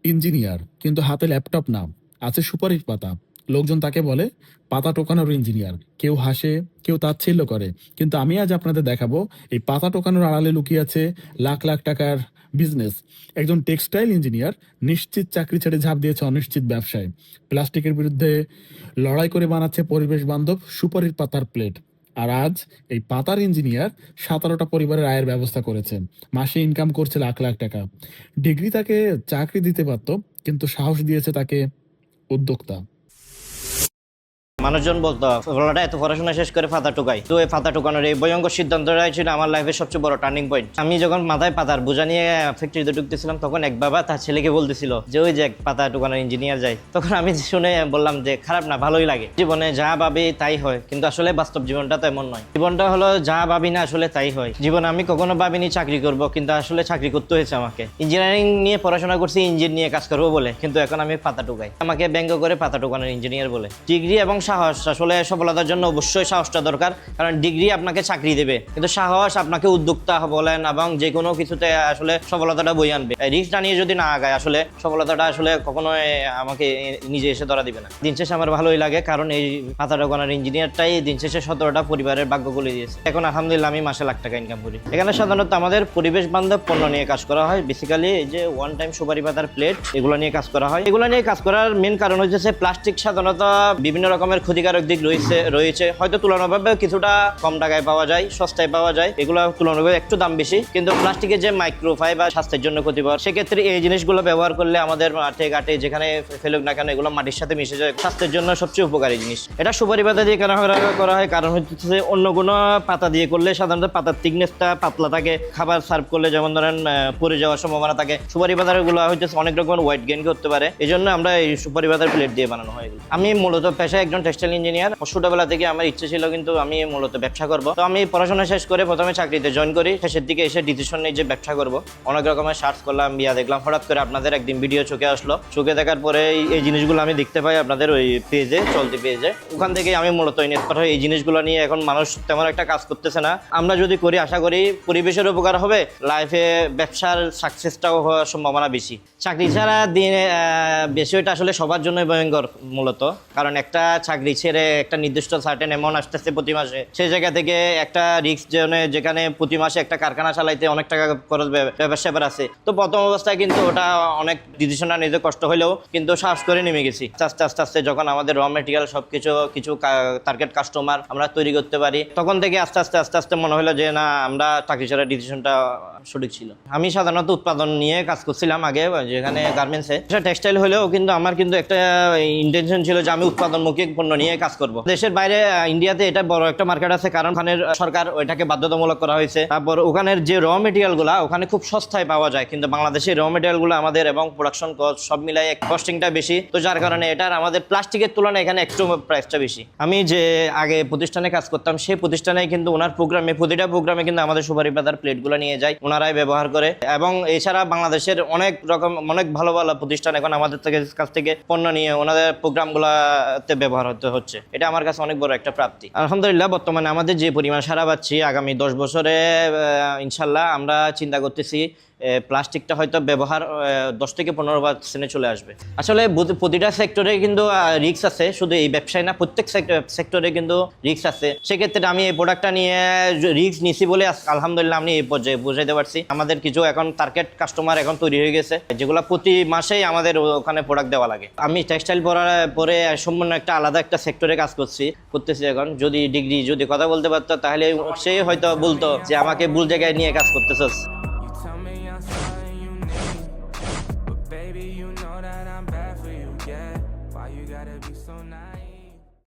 Engineer, কিন্তু হাতে laptop না, আছে সুপারির পাতা। লোকজন তাকে বলে পাতা টোকানোর ইঞ্জিনিয়ার। কেউ হাসে, কেউ তাচ্ছিল্য করে। কিন্তু আমি আজ আপনাদের দেখাবো এই পাতা টোকানোর আড়ালে লুকিয়ে আছে লাখ লাখ টাকার বিজনেস। একজন টেক্সটাইল ইঞ্জিনিয়ার নিশ্চিত চাকরি ছেড়ে ঝাঁপ দিয়েছে অনিশ্চিত ব্যবসায়। প্লাস্টিকের বিরুদ্ধে লড়াই করে বানাচ্ছে পরিবেশ বান্ধব সুপারির পাতার প্লেট। আর আজ এই পাতার ইঞ্জিনিয়ার 17টা পরিবারের আয়ের ব্যবস্থা করেছে। মাসে ইনকাম করছে লাখ লাখ টাকা। ডিগ্রি তাকে চাকরি দিতে পারতো, কিন্তু সাহস দিয়েছে তাকে উদ্যোক্তা। মানুষজন বলতো ফলাটা এত পড়াশোনা শেষ করে পাতা টুকাই, তো এই পাতা টুকানোর এই ভয়ঙ্কর সিদ্ধান্তটাই ছিল আমার লাইফের সবচেয়ে বড় টার্নিং পয়েন্ট। আমি যখন মাথায় পাতার বোঝা নিয়ে ফ্যাক্টরিতে ঢুকতেছিলাম, তখন এক বাবা তার ছেলেকে বলতেছিল যে ওই যে পাতা টুকানোর ইঞ্জিনিয়ার যায়। তখন আমি শুনে বললাম যে খারাপ না, ভালোই লাগে। জীবনে যা ভাবি তাই হয়, কিন্তু আসলে বাস্তব জীবনটা তো এমন নয়। জীবনটা হলো যা ভাবি না আসলে তাই হয়। জীবনে আমি কখনো ভাবিনি চাকরি করব, কিন্তু আসলে চাকরি করতে হয়েছে আমাকে। ইঞ্জিনিয়ারিং নিয়ে পড়াশোনা করছি ইঞ্জিন নিয়ে কাজ করবো বলে, কিন্তু এখন আমি পাতা টুকাই। আমাকে ব্যঙ্গ করে পাতা টুকানোর ইঞ্জিনিয়ার বলে। ডিগ্রি এবং সাহস, আসলে সফলতার জন্য অবশ্যই সাহসটা দরকার, কারণ ডিগ্রি আপনাকে চাকরি দেবে, কিন্তু সাহস আপনাকে উদ্যোক্তা বলেন এবং যে কোনো কিছুতে আসলে সফলতাটা বই আনবে। রিস্কটা নিয়ে যদি না আগায়, আসলে সফলতাটা আসলে কখনোই আমাকে নিজে এসে ধরা দিবে না। দিন শেষে আমার ভালোই লাগে, কারণ এই পাতা টুকানোর ইঞ্জিনিয়ারটাই দিন শেষে 17টা পরিবারের ভাগ্য খুলে দিয়েছে। এখন আলহামদুলিল্লাহ আমি মাসে লাখ টাকা ইনকাম করি। এখানে সাধারণত আমাদের পরিবেশ বান্ধব পণ্য নিয়ে কাজ করা হয়। বেসিক্যালি এই যে ওয়ান টাইম সুপারি পাতার প্লেট, এগুলো নিয়ে কাজ করা হয়। এগুলো নিয়ে কাজ করার মেন কারণ হচ্ছে প্লাস্টিক সাধারণত বিভিন্ন রকমের ক্ষতিকারক দিক রয়েছে। হয়তো তুলনাভাবে কিছুটা কম টাকায় পাওয়া যায়, সস্তায় পাওয়া যায়, এগুলো তুলনাভাবে একটু দাম বেশি, কিন্তু প্লাস্টিকের যে মাইক্রোফাইবার স্বাস্থ্যের জন্য ক্ষতিকর। সেক্ষেত্রে এই জিনিসগুলো ব্যবহার করলে আমাদের মাঠে ঘাটে যেখানে ফেলুক না কেন, এগুলো মাটির সাথে মিশে যায়, স্বাস্থ্যের জন্য সবচেয়ে উপকারী জিনিস। এটা সুপারি পাতা দিয়ে কেন করা হয়, কারণ হচ্ছে অন্য কোনো পাতা দিয়ে করলে সাধারণত পাতার থিকনেসটা পাতলা থাকে, খাবার সার্ভ করলে যেমন ধরেন পড়ে যাওয়ার সম্ভাবনা থাকে। সুপারি পাতার গুলো হচ্ছে অনেক রকমের ওয়েট গেইন করতে পারে, এই জন্য আমরা এই সুপারি পাতার প্লেট দিয়ে বানানো হয়। আমি মূলত পেশায় একজন টেক্সটাইল ইঞ্জিনিয়ার। ছোটবেলা থেকে আমার ইচ্ছে ছিল কিন্তু আমি মূলত ব্যবসা করব। তো আমি পড়াশোনা শেষ করে প্রথমে চাকরিতে জয়েন করি, শেষের দিকে এসে ডিসিশন নেই যে ব্যবসা করব। অনেক রকমের সার্চ করলাম, বিয়া দেখলাম, হঠাৎ করে আপনাদের একদিন ভিডিও চোখে আসলো। চোখে দেখার পরে এই জিনিসগুলো আমি দেখতে পাই আপনাদের ওই পেজে, চলতি পেজে। ওখান থেকে আমি মূলত এই জিনিসগুলো নিয়ে এখন মানুষ তেমন একটা কাজ করতেছে না। আমরা যদি করি আশা করি পরিবেশের উপকার হবে, লাইফে ব্যবসার সাকসেসটাও হওয়ার সম্ভাবনা বেশি। চাকরি ছাড়া দিনে বিষয়টা আসলে সবার জন্য ভয়ঙ্কর মূলত, কারণ একটা চাকরি ছেড়ে একটা নির্দিষ্ট সার্টেন অ্যামাউন্ট আসতেছে প্রতি মাসে, সেই জায়গা থেকে একটা রিস্ক যেখানে প্রতি মাসে একটা কারখানা চালাইতে অনেক টাকা খরচ ব্যাপার আছে। তো প্রথম অবস্থায় কিন্তু ওটা অনেক ডিসিশনটা নিতে কষ্ট হলেও কিন্তু সাহস করে নেমে গেছি। আস্তে আস্তে আস্তে যখন আমাদের র মেটেরিয়াল কিছু টার্গেট কাস্টমার আমরা তৈরি করতে পারি, তখন থেকে আস্তে আস্তে মনে হলো যে না, আমরা চাকরি ছাড়া ডিসিশনটা সঠিক ছিল। আমি সাধারণত উৎপাদন নিয়ে কাজ করছিলাম আগে, যেখানে গার্মেন্টসে। সেটা টেক্সটাইল হলেও কিন্তু আমার কিন্তু একটা ইন্টেনশন ছিল যে আমি উৎপাদনমুখী পণ্য নিয়ে কাজ করব। দেশের বাইরে ইন্ডিয়াতে এটা বড় একটা মার্কেট আছে, কারণ ওখানের সরকার ওইটাকে বাধ্যতামূলক করা হয়েছে। তারপর ওখানের যে র মেটেরিয়াল গুলা ওখানে খুব সস্তায় পাওয়া যায়, কিন্তু বাংলাদেশের র মেটেরিয়াল গুলো আমাদের এবং প্রোডাকশন কস্ট সব মিলাই কস্টিংটা বেশি। তো যার কারণে এটার আমাদের প্লাস্টিকের তুলনায় এখানে একটু প্রাইসটা বেশি। আমি যে আগে প্রতিষ্ঠানে কাজ করতাম, সেই প্রতিষ্ঠানে কিন্তু ওনার প্রতিটা প্রোগ্রামে কিন্তু আমাদের সুপারি পাতার প্লেটগুলো নিয়ে যায়, ওনারাই ব্যবহার করে। এবং এছাড়া বাংলাদেশের অনেক ভালো ভালো প্রতিষ্ঠান এখন আমাদের কাছ থেকে পণ্য নিয়ে ওনাদের প্রোগ্রামগুলোতে ব্যবহার হচ্ছে। এটা আমার কাছে অনেক বড় একটা প্রাপ্তি। আলহামদুলিল্লাহ বর্তমানে আমাদের যে পরিমাণ সারা পাচ্ছি, আগামী 10 বছরে ইনশাল্লাহ আমরা চিন্তা করতেছি প্লাস্টিকটা হয়তো ব্যবহার 10 থেকে 15% চলে আসবে। আসলে প্রতিটা সেক্টরে কিন্তু রিস্ক আছে, শুধু এই ব্যবসায় না, প্রত্যেক সেক্টরে কিন্তু রিস্ক আছে। সেক্ষেত্রে আমি এই প্রোডাক্টটা নিয়ে রিস্ক নিছি বলে আলহামদুলিল্লাহ আমি এই পর্যায়ে বুঝাইতে পারছি। আমাদের কিছু এখন টার্গেট কাস্টমার এখন তৈরি হয়ে গেছে, যেগুলো প্রতি মাসেই আমাদের ওখানে প্রোডাক্ট দেওয়া লাগে। আমি টেক্সটাইল পরে সম্পূর্ণ একটা আলাদা একটা সেক্টরে কাজ করতেছি এখন। যদি কথা বলতে পারতো, তাহলে সে হয়তো বলতো যে আমাকে ভুল জায়গায় নিয়ে কাজ করতেছস। Baby, you know that I'm bad for you, yeah. Why you gotta be so nice?